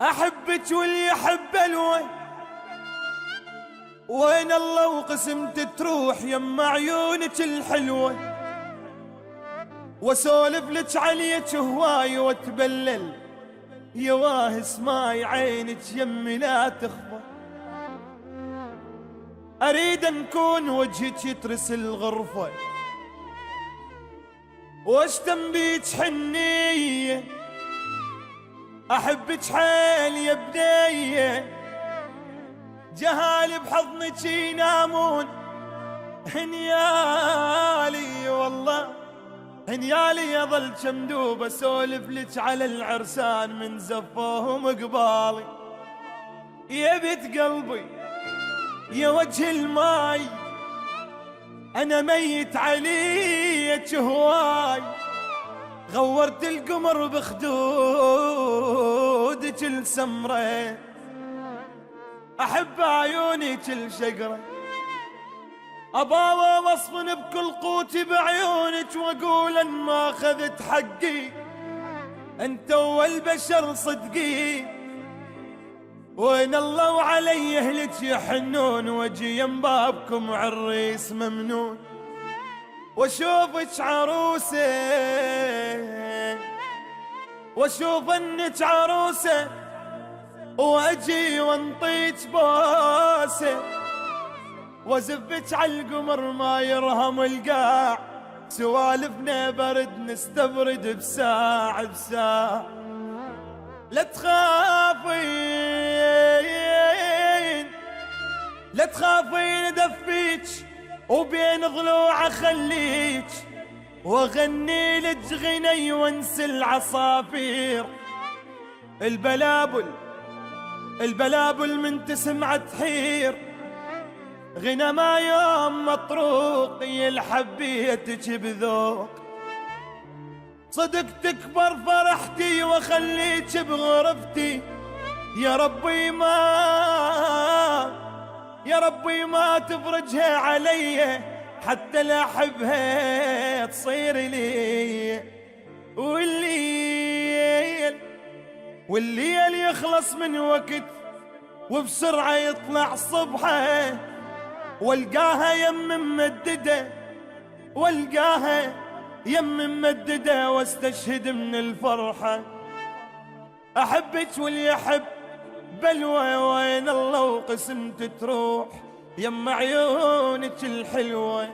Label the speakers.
Speaker 1: أحبك واللي يحب بلوه، وين الله وقسمت تروح يما عيونك الحلوة، واسولف لك عليك هواي واتبلل يواه اسماي عينك يمي لا تخفى. اريد نكون وجهك يترس الغرفة واشتم بيك حنية، احبك حيل يا بنية، جهالي بحضنك ينامون هنيالي والله هنيالي، يظل شمدوب اسولف لك على العرسان من زفوهم قبالي. يا بيت قلبي يا وجه الماي انا ميت عليك هواي، غورت القمر بخدودك السمره، احب عيونك الشقره، ابا واصفن بكل قوتي بعيونك واقول ان ما اخذت حقي، انت اول بشر صدقي، وين الله وعلي اهلك يحنون، واجي يم بابكم عريس ممنون، واشوفك عروسه واشوف انك عروسه، واجي وانطيك بوسه، وازفك على القمر ما يرهم القاع، سوالفنا برد نستبرد بساعة بساعة. لا تخافين لا تخافين ادفيك وبين ضلوع اخليك، واغني لك غني وانسى العصافير، البلابل من تسمع تحير، غنى ما يوم مطروق يلحب بيتك بذوق، صدق تكبر فرحتي واخليك بغرفتي، يا ربي ما تفرجها علي، حتى لا احبها تصير لي، والليل يخلص من وقت وبسرعة يطلع صبحه، والقاها يم ممددة واستشهد من الفرحة. احبك واللي يحب بلوى، وين الله وقسمت تروح يم عيونك الحلوة.